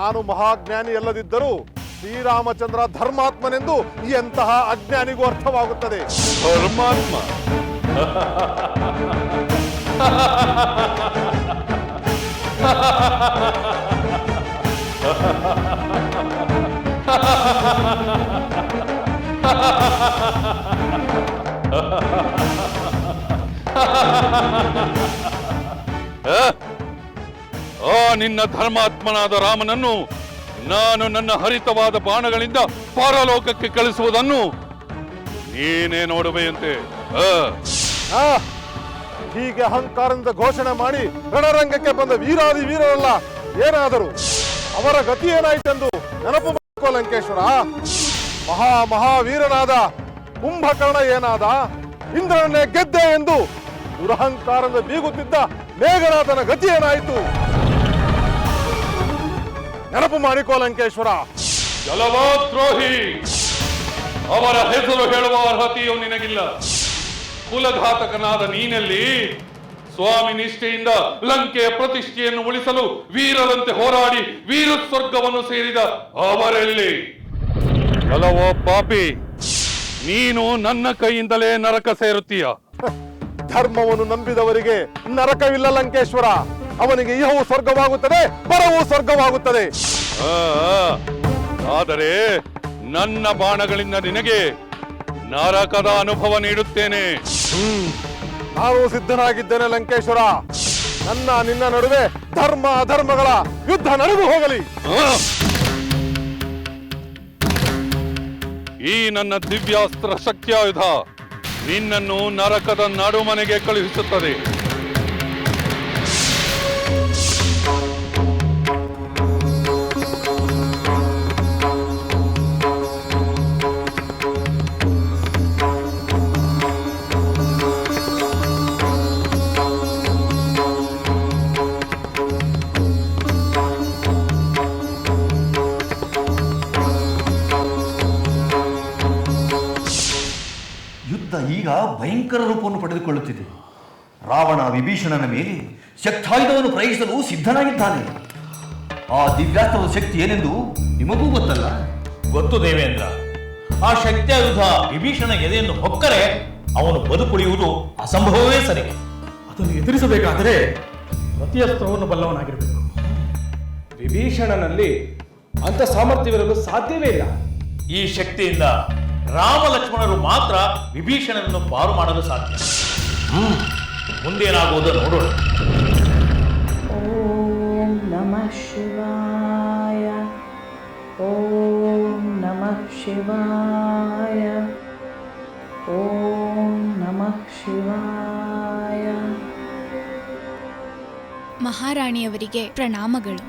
ನಾನು ಮಹಾಜ್ಞಾನಿ ಅಲ್ಲದಿದ್ದರೂ ಶ್ರೀರಾಮಚಂದ್ರ ಧರ್ಮಾತ್ಮನೆಂದು ಎಂತಹ ಅಜ್ಞಾನಿಗೂ ಅರ್ಥವಾಗುತ್ತದೆ. ಧರ್ಮಾತ್ಮ ನಿನ್ನ ಧರ್ಮಾತ್ಮನಾದ ರಾಮನನ್ನು ನಾನು ನನ್ನ ಹರಿತವಾದ ಬಾಣಗಳಿಂದ ಪರಲೋಕಕ್ಕೆ ಕಳಿಸುವುದನ್ನು ನೀನೇ ನೋಡುವೆಯಂತೆ. ಹೀಗೆ ಅಹಂಕಾರದಿಂದ ಘೋಷಣೆ ಮಾಡಿ ರಣರಂಗಕ್ಕೆ ಬಂದ ವೀರಾದಿ ವೀರರಲ್ಲ ಏನಾದರೂ ಅವರ ಗತಿ ಏನಾಯಿತೆಂದು ನೆನಪು ಮಾಡಿಕೋ ಲಂಕೇಶ್ವರ. ಮಹಾವೀರನಾದ ಕುಂಭಕರ್ಣ ಏನಾದ? ಇಂದ್ರನೇ ಗೆದ್ದೆ ಎಂದು ದುರಹಂಕಾರದಿಂದ ಬೀಗುತ್ತಿದ್ದ ಮೇಘನಾಥನ ಗತಿ ಏನಾಯಿತು? ನೆನಪು ಮಾಡಿಕೋ ಲಂಕೇಶ್ವರ. ಜಲವಾದ್ರೋಹಿ, ಅವರ ಹೆಸರು ಹೇಳುವ ಅರ್ಹತೆಯೂ ನಿನಗಿಲ್ಲ. ಕುಲಘಾತಕನಾದ ನೀನಲ್ಲಿ ಸ್ವಾಮಿ ನಿಷ್ಠೆಯಿಂದ ಲಂಕೆಯ ಪ್ರತಿಷ್ಠೆಯನ್ನು ಉಳಿಸಲು ವೀರರಂತೆ ಹೋರಾಡಿ ವೀರ ಸ್ವರ್ಗವನ್ನು ಸೇರಿದ ಅವರೆಲ್ಲಿ? ಅಲವೋ ಪಾಪಿ, ನೀನು ನನ್ನ ಕೈಯಿಂದಲೇ ನರಕ ಸೇರುತ್ತೀಯ. ಧರ್ಮವನ್ನು ನಂಬಿದವರಿಗೆ ನರಕವಿಲ್ಲ ಲಂಕೇಶ್ವರ. ಅವನಿಗೆ ಇಹವು ಸ್ವರ್ಗವಾಗುತ್ತದೆ, ಪರವೂ ಸ್ವರ್ಗವಾಗುತ್ತದೆ. ಆದರೆ ನನ್ನ ಬಾಣಗಳಿಂದ ನಿನಗೆ ನರಕದ ಅನುಭವ ನೀಡುತ್ತೇನೆ. ನಾನು ಸಿದ್ಧನಾಗಿದ್ದೇನೆ ಲಂಕೇಶ್ವರ. ನಿನ್ನ ನಡುವೆ ಧರ್ಮ ಅಧರ್ಮಗಳ ಯುದ್ಧ ನಡೆದು ಹೋಗಲಿ. ಈ ನನ್ನ ದಿವ್ಯಾಸ್ತ್ರ ಶಕ್ತಿಯಾಯುಧ ನಿನ್ನನ್ನು ನರಕದ ನಡುಮನೆಗೆ ಕಳುಹಿಸುತ್ತದೆ. ಈಗ ಭಯಂಕರ ರೂಪವನ್ನು ಪಡೆದುಕೊಳ್ಳುತ್ತಿದೆ. ರಾವಣ ವಿಭೀಷಣನ ಮೇಲೆ ಶಕ್ತಾಯುಧವನ್ನು ಪ್ರಯೋಗಿಸಲು ಸಿದ್ಧನಾಗಿದ್ದಾನೆ. ಆ ದಿವ್ಯಾಸ್ತ್ರದ ಶಕ್ತಿ ಏನೆಂದು ನಿಮಗೂ ಗೊತ್ತಲ್ಲ? ಗೊತ್ತು ದೇವೇಂದ್ರ. ಆ ಶಕ್ತಿಯಾಯುಧ ವಿಭೀಷಣ ಎದೆಯನ್ನು ಹೊಕ್ಕರೆ ಅವನು ಬದುಕುಳಿಯುವುದು ಅಸಂಭವವೇ ಸರಿ. ಅದನ್ನು ಎದುರಿಸಬೇಕಾದರೆ ಪ್ರತಿಯಸ್ತ್ರವನ್ನು ಬಲ್ಲವನಾಗಿರಬೇಕು. ವಿಭೀಷಣನಲ್ಲಿ ಅಂಥ ಸಾಮರ್ಥ್ಯವಿರಲು ಸಾಧ್ಯವೇ ಇಲ್ಲ. ಈ ಶಕ್ತಿಯಿಂದ ರಾಮ ಲಕ್ಷ್ಮಣರು ಮಾತ್ರ ವಿಭೀಷಣನನ್ನು ಪಾರು ಮಾಡಲು ಸಾಧ್ಯ. ಮುಂದೇನಾಗುವುದು ನೋಡೋಣ. ಓಂ ನಮಃ ಶಿವಾಯ. ಓಂ ನಮಃ ಶಿವಾಯ. ಓಂ ನಮಃ ಶಿವಾಯ. ಮಹಾರಾಣಿಯವರಿಗೆ ಪ್ರಣಾಮಗಳು.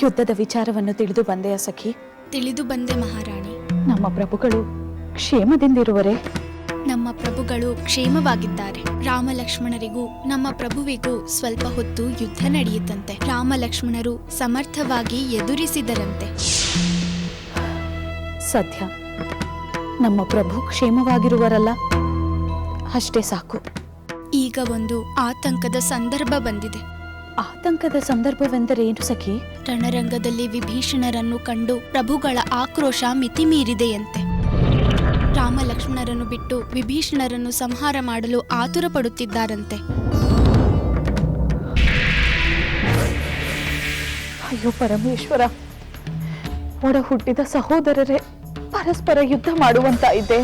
ಯುದ್ಧದ ವಿಚಾರವನ್ನು ತಿಳಿದು ಬಂದೆಯ ಸಖಿ? ತಿಳಿದು ಬಂದೆ ಮಹಾರಾಣಿ. ನಮ್ಮ ಪ್ರಭುಗಳು ಕ್ಷೇಮದಿಂದಿರುವರೆ? ನಮ್ಮ ಪ್ರಭುಗಳು ಕ್ಷೇಮವಾಗಿದ್ದಾರೆ. ರಾಮ ಲಕ್ಷ್ಮಣರಿಗೂ ನಮ್ಮ ಪ್ರಭುವಿಗೂ ಸ್ವಲ್ಪ ಹೊತ್ತು ಯುದ್ಧ ನಡೆಯಿತಂತೆ. ರಾಮ ಲಕ್ಷ್ಮಣರು ಸಮರ್ಥವಾಗಿ ಎದುರಿಸಿದರಂತೆ. ಸದ್ಯ ನಮ್ಮ ಪ್ರಭು ಕ್ಷೇಮವಾಗಿರುವರಲ್ಲ, ಅಷ್ಟೇ ಸಾಕು. ಈಗ ಒಂದು ಆತಂಕದ ಸಂದರ್ಭ ಬಂದಿದೆ. ಆತಂಕದ ಸಂದರ್ಭವೆಂದರೇನು ಸಖಿ? ರಣರಂಗದಲ್ಲಿ ವಿಭೀಷಣರನ್ನು ಕಂಡು ಪ್ರಭುಗಳ ಆಕ್ರೋಶ ಮಿತಿ ಮೀರಿದೆಯಂತೆ. ರಾಮ ಲಕ್ಷ್ಮಣರನ್ನು ಬಿಟ್ಟು ವಿಭೀಷಣರನ್ನು ಸಂಹಾರ ಮಾಡಲು ಆತುರ ಪಡುತ್ತಿದ್ದಾರಂತೆ. ಅಯ್ಯೋ ಪರಮೇಶ್ವರ, ಒಡ ಹುಟ್ಟಿದ ಸಹೋದರರೇ ಪರಸ್ಪರ ಯುದ್ಧ ಮಾಡುವಂತಾಯಿದೆ.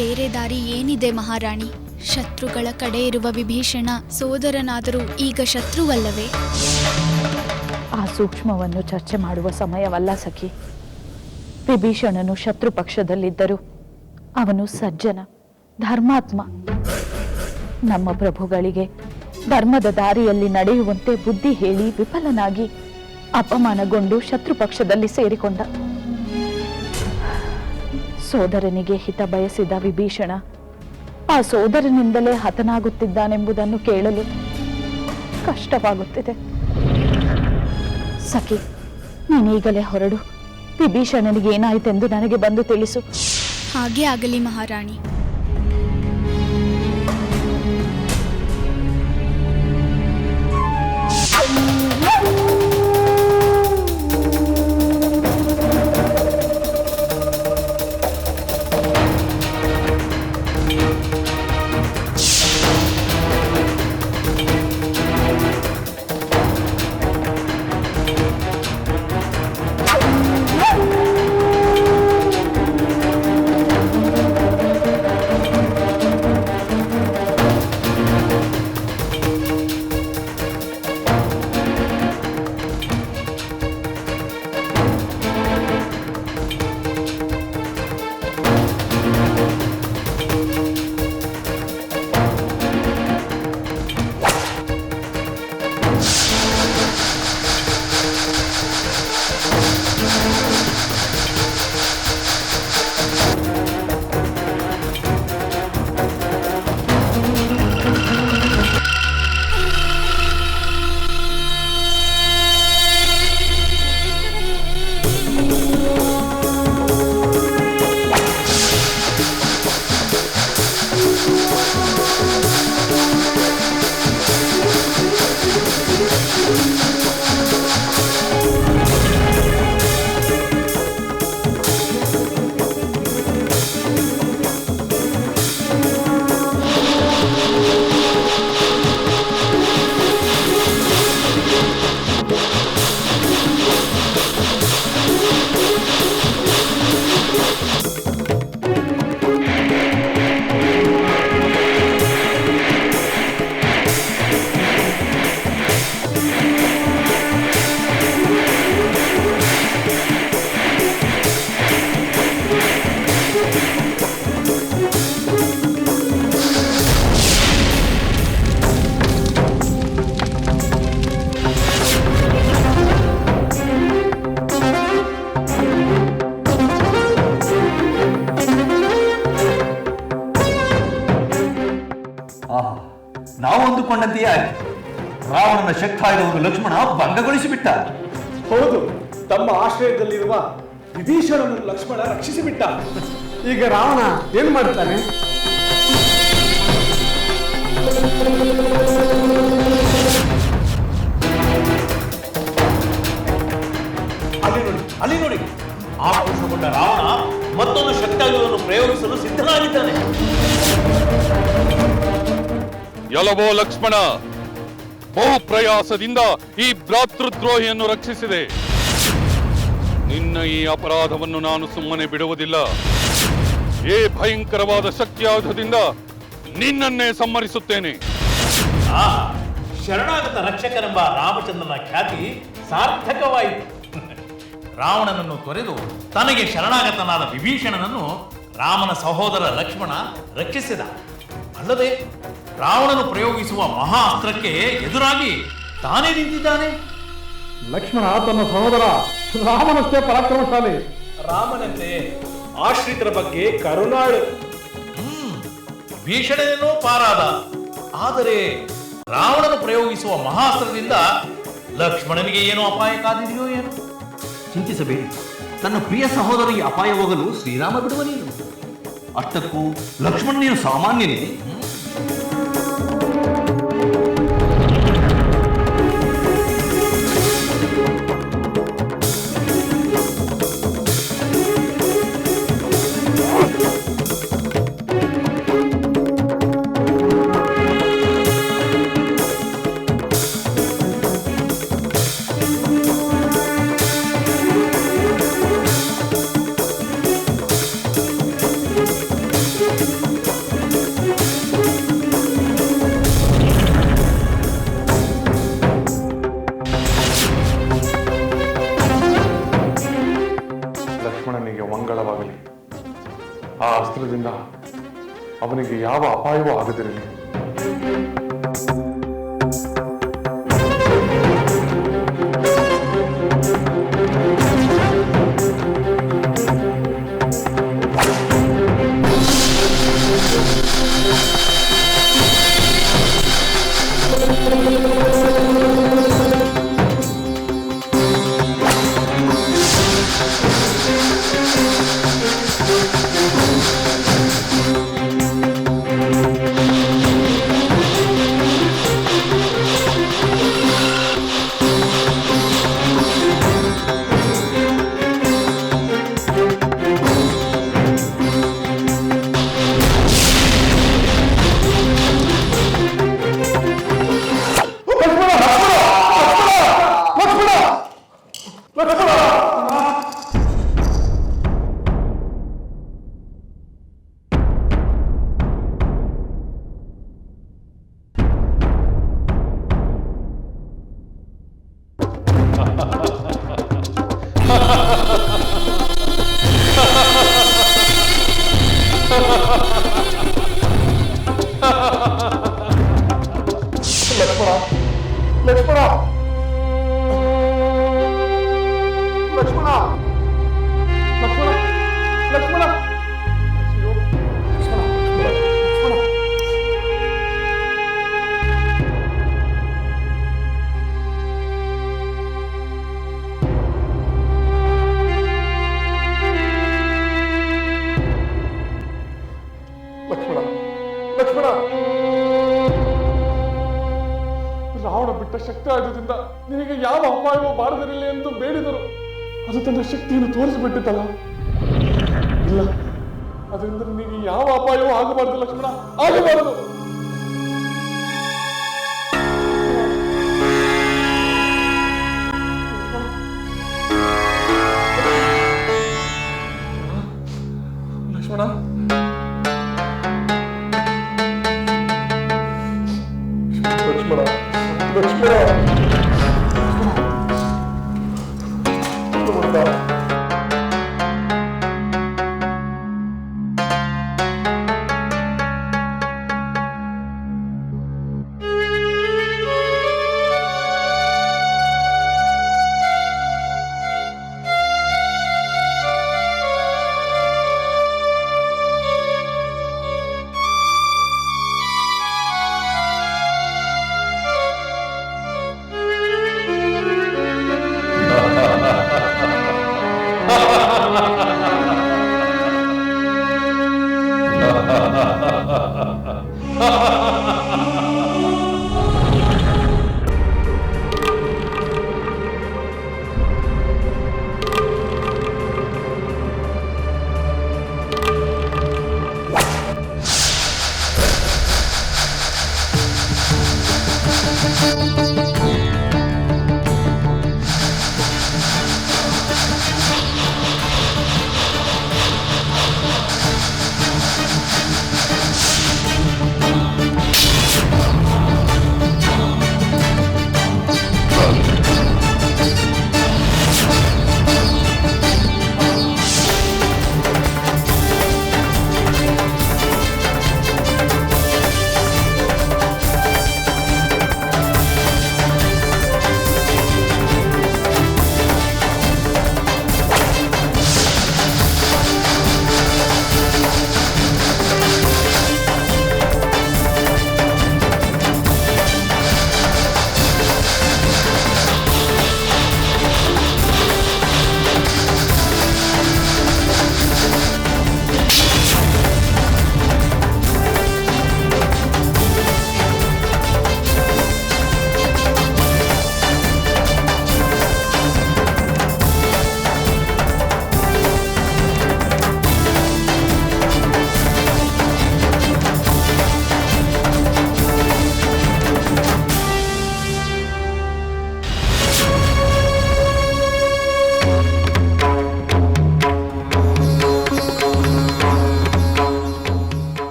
ಬೇರೆ ದಾರಿ ಏನಿದೆ ಮಹಾರಾಣಿ? ಶತ್ರುಗಳ ಕಡೆ ಇರುವ ವಿಭೀಷಣ ಸೋದರನಾದರೂ ಈಗ ಶತ್ರುವಲ್ಲವೇ? ಆ ಸೂಕ್ಷ್ಮವನ್ನು ಚರ್ಚೆ ಮಾಡುವ ಸಮಯವಲ್ಲ ಸಖಿ. ವಿಭೀಷಣನು ಶತ್ರು ಪಕ್ಷದಲ್ಲಿದ್ದರೂ ಅವನು ಸಜ್ಜನ, ಧರ್ಮಾತ್ಮ. ನಮ್ಮ ಪ್ರಭುಗಳಿಗೆ ಧರ್ಮದ ದಾರಿಯಲ್ಲಿ ನಡೆಯುವಂತೆ ಬುದ್ಧಿ ಹೇಳಿ ವಿಫಲನಾಗಿ ಅಪಮಾನಗೊಂಡು ಶತ್ರು ಪಕ್ಷದಲ್ಲಿ ಸೇರಿಕೊಂಡ. ಸೋದರನಿಗೆ ಹಿತ ಬಯಸಿದ ವಿಭೀಷಣ ಆ ಸೋದರನಿಂದಲೇ ಹತನಾಗುತ್ತಿದ್ದಾನೆಂಬುದನ್ನು ಕೇಳಲು ಕಷ್ಟವಾಗುತ್ತಿದೆ. ಸಖಿ, ನೀನೀಗಲೇ ಹೊರಡು. ವಿಭೀಷಣನಿಗೆ ಏನಾಯಿತೆಂದು ನನಗೆ ಬಂದು ತಿಳಿಸು. ಹಾಗೆ ಆಗಲಿ ಮಹಾರಾಣಿ. ಆಹಾ, ನಾವು ಅಂದುಕೊಂಡಂತೆಯೇ ಆಯ್ತು. ರಾವಣನ ಶಕ್ತಾಯುಧವನ್ನು ಲಕ್ಷ್ಮಣ ಭಂಗಗೊಳಿಸಿಬಿಟ್ಟ. ಹೌದು, ತಮ್ಮ ಆಶ್ರಯದಲ್ಲಿರುವ ವಿಭೀಷಣನನ್ನು ಲಕ್ಷ್ಮಣ ರಕ್ಷಿಸಿಬಿಟ್ಟ. ಈಗ ರಾವಣ ಏನ್ ಮಾಡ್ತಾನೆ? ಅಲ್ಲಿ ನೋಡಿ, ಆಕ್ರೋಶಗೊಂಡ ರಾವಣ ಮತ್ತೊಂದು ಶಕ್ತಾಯುಧವನ್ನು ಪ್ರಯೋಗಿಸಲು ಸಿದ್ಧನಾಗಿದ್ದಾನೆ. ಎಲವೋ ಲಕ್ಷ್ಮಣ, ಬಹು ಪ್ರಯಾಸದಿಂದ ಈ ಭ್ರಾತೃದ್ರೋಹಿಯನ್ನು ರಕ್ಷಿಸಿದೆ. ನಿನ್ನ ಈ ಅಪರಾಧವನ್ನು ನಾನು ಸುಮ್ಮನೆ ಬಿಡುವುದಿಲ್ಲ. ಈ ಭಯಂಕರವಾದ ಶಕ್ತಿಯಾಯುಧದಿಂದ ನಿನ್ನನ್ನೇ ಸಂಹರಿಸುತ್ತೇನೆ. ಶರಣಾಗತ ರಕ್ಷಕನೆಂಬ ರಾಮಚಂದ್ರನ ಖ್ಯಾತಿ ಸಾರ್ಥಕವಾಯಿತು. ರಾವಣನನ್ನು ತೊರೆದು ತನಗೆ ಶರಣಾಗತನಾದ ವಿಭೀಷಣನನ್ನು ರಾಮನ ಸಹೋದರ ಲಕ್ಷ್ಮಣ ರಕ್ಷಿಸಿದ. ಅಲ್ಲದೆ ರಾವಣನು ಪ್ರಯೋಗಿಸುವ ಮಹಾ ಅಸ್ತ್ರಕ್ಕೆ ಎದುರಾಗಿ ತಾನೇ ನಿಂತಿದ್ದಾನೆ. ಲಕ್ಷ್ಮಣ ತನ್ನ ಸಹೋದರ ರಾಮನಷ್ಟೇ ಪರಾಕ್ರಮಶಾಲಿ. ರಾಮನಂತೆ ಆಶ್ರಿತರ ಬಗ್ಗೆ ಕರುಣಾಳು. ಭೀಷಣನೇನೋ ಪಾರಾದ, ಆದರೆ ರಾವಣನು ಪ್ರಯೋಗಿಸುವ ಮಹಾಸ್ತ್ರದಿಂದ ಲಕ್ಷ್ಮಣನಿಗೆ ಏನೋ ಅಪಾಯ ಕಾದಿದೆಯೋ ಏನು? ಚಿಂತಿಸಬೇಡಿ, ತನ್ನ ಪ್ರಿಯ ಸಹೋದರಿಗೆ ಅಪಾಯ ಹೋಗಲು ಶ್ರೀರಾಮ ಬಿಡುವನೇನು? ಅಷ್ಟಕ್ಕೂ ಲಕ್ಷ್ಮಣನೇನು ಸಾಮಾನ್ಯನೇ? ಲಕ್ಷ್ಮಣನಿಗೆ ಮಂಗಳವಾಗಲಿ. ಆ ಅಸ್ತ್ರದಿಂದ ಅವನಿಗೆ ಯಾವ ಅಪಾಯವೂ ಆಗದಿರಲಿ. ರಾವಣ ಬಿಟ್ಟ ಶಕ್ತಿ ಆಯುಧದಿಂದ ನಿನಗೆ ಯಾವ ಅಪಾಯವೂ ಬಾರದಿರಲಿ ಎಂದು ಬೇಡಿದರು. ಅದು ತನ್ನ ಶಕ್ತಿಯನ್ನು ತೋರಿಸಿಬಿಟ್ಟಿತ್ತಲ್ಲ. ಇಲ್ಲ, ಅದರಿಂದ ನಿನಗೆ ಯಾವ ಅಪಾಯವೂ ಆಗಬಾರದು ಲಕ್ಷ್ಮಣ, ಆಗಬಾರದು. ಲಕ್ಷ್ಮಣ, ಲಕ್ಷ್ಮಣ, ಲಕ್ಷ್ಮಣ,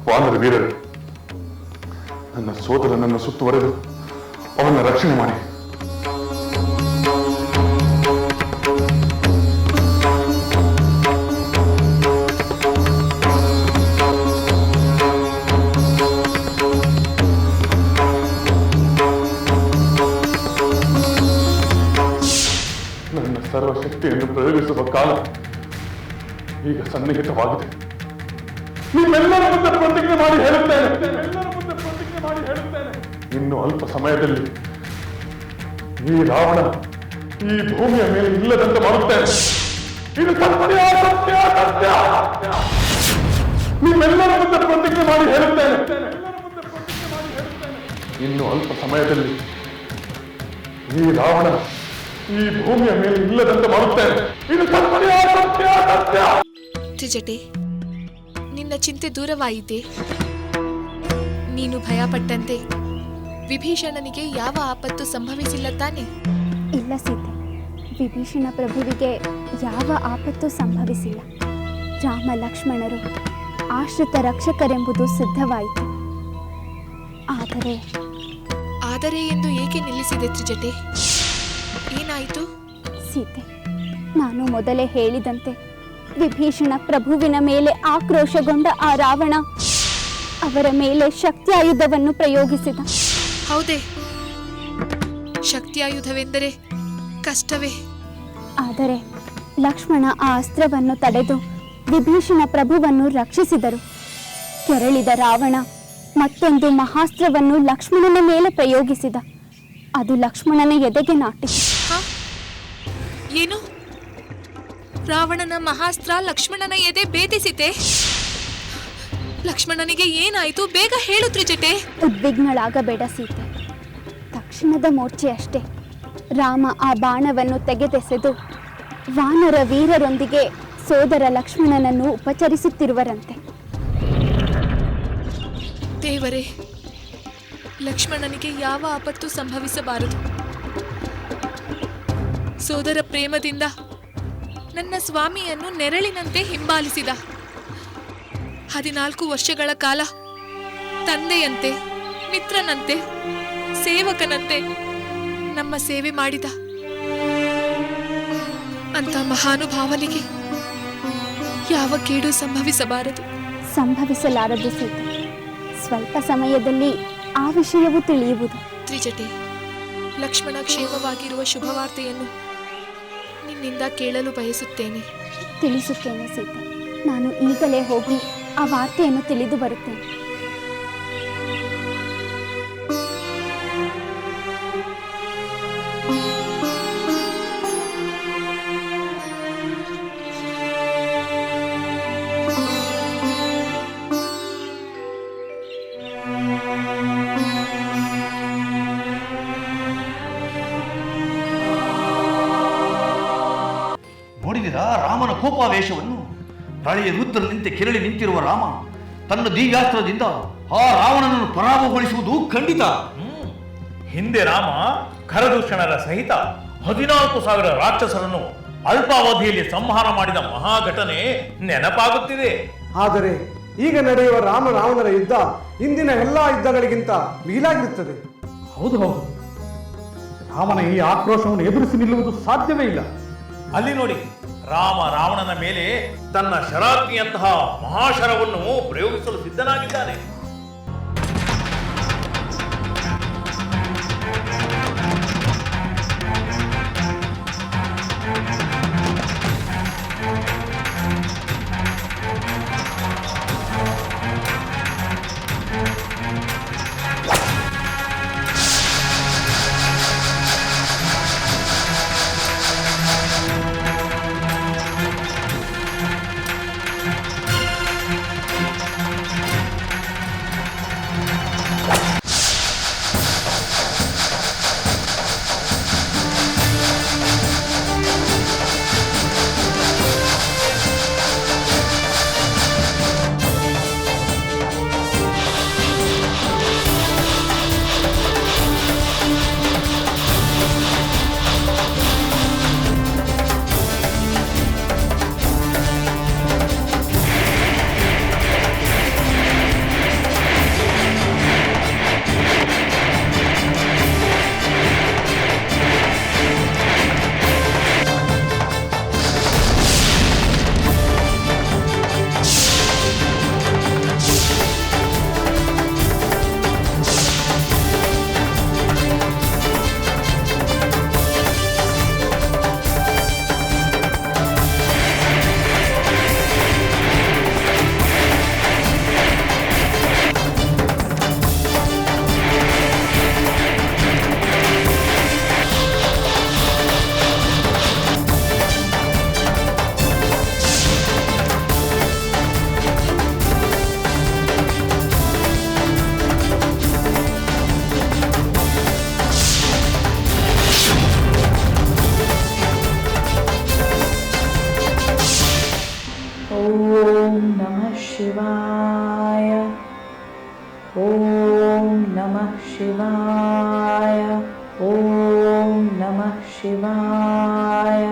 ವಾನರ ವೀರರು, ನನ್ನ ಸೋದರನನ್ನು ಸುತ್ತುವರೆದು ಅವನ ರಕ್ಷಣೆ ಮಾಡಿ. ನನ್ನ ಸರ್ವಶಕ್ತಿಯನ್ನು ಪ್ರಯೋಗಿಸುವ ಕಾಲ ಈಗ ಸನ್ನಿಹಿತವಾಗಿದೆ. ನಿಮ್ಮೆಲ್ಲರ ಮುಂದೆ ಪ್ರತಿಜ್ಞೆ ಮಾಡಿ ಹೇಳುತ್ತೇನೆ, ಇನ್ನು ಅಲ್ಪ ಸಮಯದಲ್ಲಿ ಈ ರಾವಣ ಈ ಭೂಮಿಯ ಮೇಲೆ ಇಲ್ಲದಂತೆ ಮಾಡುತ್ತೇನೆ. ಇದು ಸತ್ಯ, ಸತ್ಯ, ಸತ್ಯ. ನಿಮ್ಮೆಲ್ಲರ ಮುಂದೆ ಪ್ರತಿಜ್ಞೆ ಮಾಡಿ ಹೇಳುತ್ತೇನೆ, ಇನ್ನು ಅಲ್ಪ ಸಮಯದಲ್ಲಿ ಈ ರಾವಣ ಈ ಭೂಮಿಯ ಮೇಲೆ ಇಲ್ಲದಂತೆ ಮಾಡುತ್ತೇನೆ. ಇದು ಸತ್ಯ, ಸತ್ಯ, ಸತ್ಯ. ತ್ರಿಜಟೆ, ನಿನ್ನ ಚಿಂತೆ ದೂರವಾಯಿತೆ. ನೀನು ಭಯಪಟ್ಟಂತೆ ವಿಭೀಷಣನಿಗೆ ಯಾವ ಆಪತ್ತು ಸಂಭವಿಸಿಲ್ಲ ತಾನೆ? ಇಲ್ಲ ಸೀತೆ, ವಿಭೀಷಣ ಪ್ರಭುವಿಗೆ ಯಾವ ಆಪತ್ತು ಸಂಭವಿಸಿಲ್ಲ. ರಾಮ ಲಕ್ಷ್ಮಣರು ಆಶ್ರಿತ ರಕ್ಷಕರೆಂಬುದು ಸಿದ್ಧವಾಯಿತು. ಆದರೆ ಎಂದು ಏಕೆ ನಿಲ್ಲಿಸಿದೆ ತ್ರಿಜಟೆ? ಏನಾಯಿತು? ಸೀತೆ, ನಾನು ಮೊದಲೇ ಹೇಳಿದಂತೆ ವಿಭೀಷಣ ಪ್ರಭುವಿನ ಮೇಲೆ ಆಕ್ರೋಶಗೊಂಡ ಆ ರಾವಣ ಅವರ ಮೇಲೆ ಶಕ್ತಿಯಾಯುಧವನ್ನು ಪ್ರಯೋಗಿಸಿದ. ಹೌದೇ? ಶಕ್ತಿಯಾಯುಧವೆಂದರೆ ಕಷ್ಟವೇ? ಆದರೆ ಲಕ್ಷ್ಮಣ ಆ ಅಸ್ತ್ರವನ್ನು ತಡೆದು ವಿಭೀಷಣ ಪ್ರಭುವನ್ನು ರಕ್ಷಿಸಿದರು. ಕೆರಳಿದ ರಾವಣ ಮತ್ತೊಂದು ಮಹಾಸ್ತ್ರವನ್ನು ಲಕ್ಷ್ಮಣನ ಮೇಲೆ ಪ್ರಯೋಗಿಸಿದ. ಅದು ಲಕ್ಷ್ಮಣನ ಎದೆಗೆ ನಾಟಿತು. ಏನು? ರಾವಣನ ಮಹಾಸ್ತ್ರ ಲಕ್ಷ್ಮಣನ ಎದೆ ಭೇದಿಸಿತೆ? ಲಕ್ಷ್ಮಣನಿಗೆ ಏನಾಯಿತು? ಬೇಗ ಹೇಳು ತ್ರಿಜಟೆ. ಉದ್ವಿಗ್ನಳಾಗಬೇಡ ಸೀತೆ, ತಕ್ಷಣದ ಮೂರ್ಛೆ ಅಷ್ಟೇ. ರಾಮ ಆ ಬಾಣವನ್ನು ತೆಗೆದೆಸೆದು ವಾನರ ವೀರರೊಂದಿಗೆ ಸೋದರ ಲಕ್ಷ್ಮಣನನ್ನು ಉಪಚರಿಸುತ್ತಿರುವರಂತೆ. ದೇವರೇ, ಲಕ್ಷ್ಮಣನಿಗೆ ಯಾವ ಆಪತ್ತು ಸಂಭವಿಸಬಾರದು. ಸೋದರ ಪ್ರೇಮದಿಂದ ನನ್ನ ಸ್ವಾಮಿಯನ್ನು ನೆರಳಿನಂತೆ ಹಿಂಬಾಲಿಸಿದ. 14 ವರ್ಷಗಳ ಕಾಲ ತಂದೆಯಂತೆ, ಮಿತ್ರನಂತೆ, ಸೇವಕನಂತೆ ನಮ್ಮ ಸೇವೆ ಮಾಡಿದ ಅಂತ ಮಹಾನುಭಾವನಿಗೆ ಯಾವ ಕೇಡು ಸಂಭವಿಸಬಾರದು. ಸಂಭವಿಸಲಾರದು ಸೀತೆ, ಸ್ವಲ್ಪ ಸಮಯದಲ್ಲಿ ಆ ವಿಷಯವು ತಿಳಿಯುವುದು. ತ್ರಿಜಟೆ, ಲಕ್ಷ್ಮಣ ಕ್ಷೇಮವಾಗಿರುವ ಶುಭವಾರ್ತೆಯನ್ನು ನಿನ್ನಿಂದ ಕೇಳಲು ಬಯಸುತ್ತೇನೆ. ತಿಳಿಸುತ್ತೇನೆ ಸೀತೆ, ನಾನು ಈಗಲೇ ಹೋಗಿ ಆ ವಾರ್ತೆಯನ್ನು ತಿಳಿದು ಬರುತ್ತೇನೆ. ನೋಡಿದಿರಾ ರಾಮನ ಕೋಪಾವೇಶವನ್ನು? ಪ್ರಳಯ ರುದ್ರನಿಂತೆ ಕೆರಳಿ ನಿಂತಿರುವ ರಾಮ ತನ್ನ ದಿವ್ಯಾಸ್ತ್ರದಿಂದ ಆ ರಾವಣನನ್ನು ಪರಾಭವಗೊಳಿಸುವುದು ಖಂಡಿತ. ಹಿಂದೆ ರಾಮ ಖರದೂಷಣರ ಸಹಿತ 14,000 ರಾಕ್ಷಸರನ್ನು ಅಲ್ಪಾವಧಿಯಲ್ಲಿ ಸಂಹಾರ ಮಾಡಿದ ಮಹಾಘಟನೆ ನೆನಪಾಗುತ್ತಿದೆ. ಆದರೆ ಈಗ ನಡೆಯುವ ರಾಮ ರಾವಣರ ಯುದ್ಧ ಇಂದಿನ ಎಲ್ಲ ಯುದ್ಧಗಳಿಗಿಂತ ಮಿಗಿಲಾಗಿರುತ್ತದೆ. ಹೌದು ಹೌದು, ರಾಮನ ಈ ಆಕ್ರೋಶವನ್ನು ಎದುರಿಸಿ ನಿಲ್ಲುವುದು ಸಾಧ್ಯವೇ ಇಲ್ಲ. ಅಲ್ಲಿ ನೋಡಿ, ರಾಮ ರಾವಣನ ಮೇಲೆ ತನ್ನ ಶರಾಗ್ನಿಯಂತಹ ಮಹಾಶರವನ್ನು ಪ್ರಯೋಗಿಸಲು ಸಿದ್ಧನಾಗಿದ್ದಾನೆ. ಶಿವಾಯ ಓಂ ನಮಃ ಶಿವಾಯ ಓಂ ನಮಃ ಶಿವಾಯ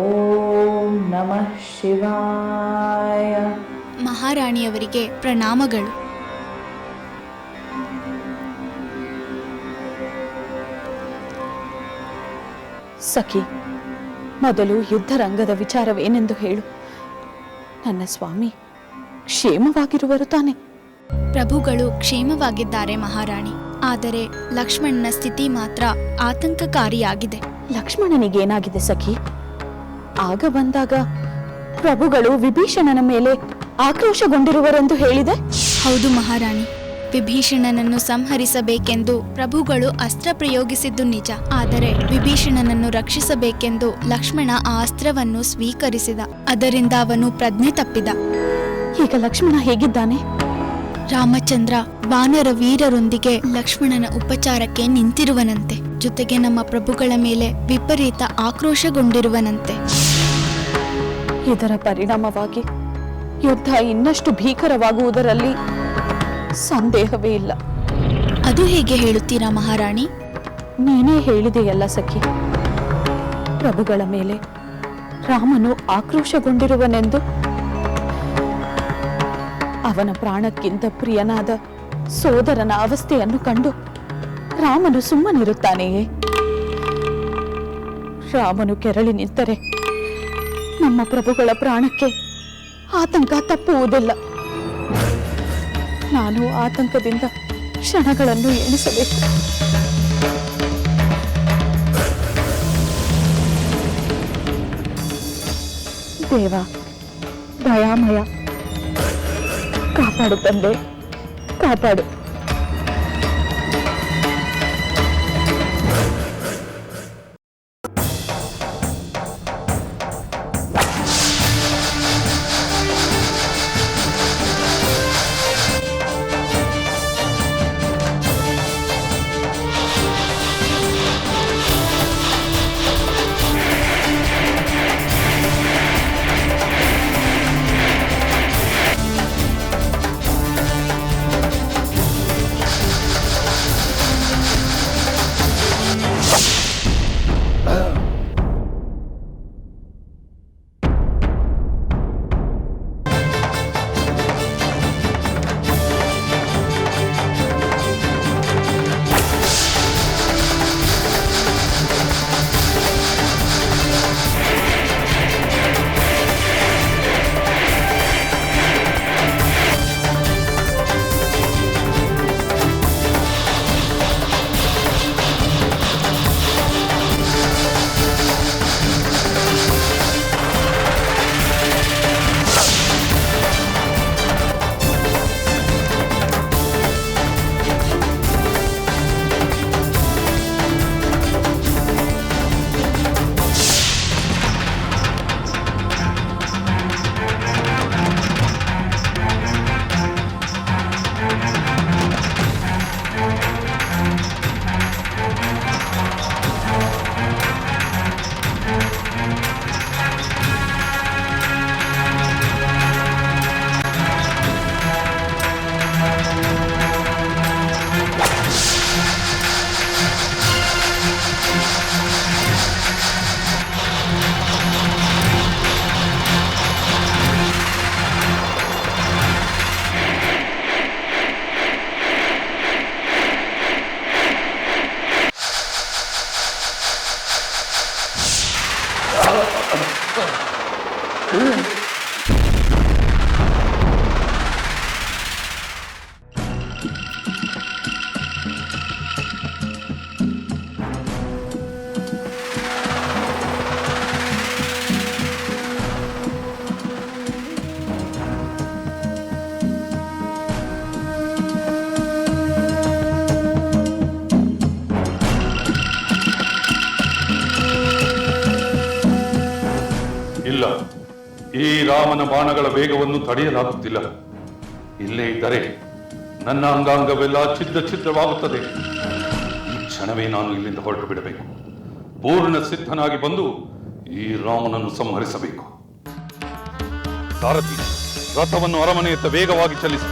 ಓಂ ನಮಃ ಶಿವಾಯ. ಮಹಾರಾಣಿಯವರಿಗೆ ಪ್ರಣಾಮಗಳು. ಸಖಿ, ಮೊದಲು ಯುದ್ಧರಂಗದ ವಿಚಾರವೇನೆಂದು ಹೇಳು. ನನ್ನ ಸ್ವಾಮಿ ಕ್ಷೇಮವಾಗಿರುವರು ತಾನೆ? ಪ್ರಭುಗಳು ಕ್ಷೇಮವಾಗಿದ್ದಾರೆ ಮಹಾರಾಣಿ. ಆದರೆ ಲಕ್ಷ್ಮಣನ ಸ್ಥಿತಿ ಮಾತ್ರ ಆತಂಕಕಾರಿಯಾಗಿದೆ. ಲಕ್ಷ್ಮಣನಿಗೇನಾಗಿದೆ ಸಖಿ? ಆಗ ಬಂದಾಗ ಪ್ರಭುಗಳು ವಿಭೀಷಣನ ಮೇಲೆ ಆಕ್ರೋಶಗೊಂಡಿರುವರೆಂದು ಹೇಳಿದೆ. ಹೌದು ಮಹಾರಾಣಿ, ವಿಭೀಷಣನನ್ನು ಸಂಹರಿಸಬೇಕೆಂದು ಪ್ರಭುಗಳು ಅಸ್ತ್ರ ಪ್ರಯೋಗಿಸಿದ್ದು ನಿಜ. ಆದರೆ ವಿಭೀಷಣನನ್ನು ರಕ್ಷಿಸಬೇಕೆಂದು ಲಕ್ಷ್ಮಣ ಆ ಅಸ್ತ್ರವನ್ನು ಸ್ವೀಕರಿಸಿದ. ಅದರಿಂದ ಅವನು ಪ್ರಜ್ಞೆ ತಪ್ಪಿದ. ಈಗ ಲಕ್ಷ್ಮಣ ಹೇಗಿದ್ದಾನೆ? ರಾಮಚಂದ್ರ ವಾನರ ವೀರರೊಂದಿಗೆ ಲಕ್ಷ್ಮಣನ ಉಪಚಾರಕ್ಕೆ ನಿಂತಿರುವನಂತೆ. ಜೊತೆಗೆ ನಮ್ಮ ಪ್ರಭುಗಳ ಮೇಲೆ ವಿಪರೀತ ಆಕ್ರೋಶಗೊಂಡಿರುವನಂತೆ. ಇದರ ಪರಿಣಾಮವಾಗಿ ಯುದ್ಧ ಇನ್ನಷ್ಟು ಭೀಕರವಾಗುವುದರಲ್ಲಿ ಸಂದೇಹವೇ ಇಲ್ಲ. ಅದು ಹೇಗೆ ಹೇಳುತ್ತೀರಾ ಮಹಾರಾಣಿ? ನೀನೇ ಹೇಳಿದೆಯಲ್ಲ ಸಖಿ, ಪ್ರಭುಗಳ ಮೇಲೆ ರಾಮನು ಆಕ್ರೋಶಗೊಂಡಿರುವನೆಂದು. ಅವನ ಪ್ರಾಣಕ್ಕಿಂತ ಪ್ರಿಯನಾದ ಸೋದರನ ಅವಸ್ಥೆಯನ್ನು ಕಂಡು ರಾಮನು ಸುಮ್ಮನಿರುತ್ತಾನೆಯೇ? ರಾಮನು ಕೆರಳಿ ನಿಂತರೆ ನಮ್ಮ ಪ್ರಭುಗಳ ಪ್ರಾಣಕ್ಕೆ ಆತಂಕ ತಪ್ಪುವುದಿಲ್ಲ. ನಾನು ಆತಂಕದಿಂದ ಕ್ಷಣಗಳನ್ನು ಎಣಿಸಬೇಕು. ದೇವ ದಯಾಮಯ, ಕಾಪಾಡು ತಂದೆ, ಕಾಪಾಡು. ಇಲ್ಲ, ಈ ರಾಮನ ಬಾಣಗಳ ವೇಗವನ್ನು ತಡೆಯಲಾಗುತ್ತಿಲ್ಲ. ಇಲ್ಲೇ ಇದ್ದರೆ ನನ್ನ ಅಂಗಾಂಗವೆಲ್ಲ ಛಿದ್ರವಾಗುತ್ತದೆ. ಈ ಕ್ಷಣವೇ ನಾನು ಇಲ್ಲಿಂದ ಹೊರಟು ಬಿಡಬೇಕು. ಪೂರ್ಣ ಸಿದ್ಧನಾಗಿ ಬಂದು ಈ ರಾಮನನ್ನು ಸಂಹರಿಸಬೇಕು. ಸಾರಥಿ, ರಥವನ್ನು ಅರಮನೆಯತ್ತ ವೇಗವಾಗಿ ಚಲಿಸಿ.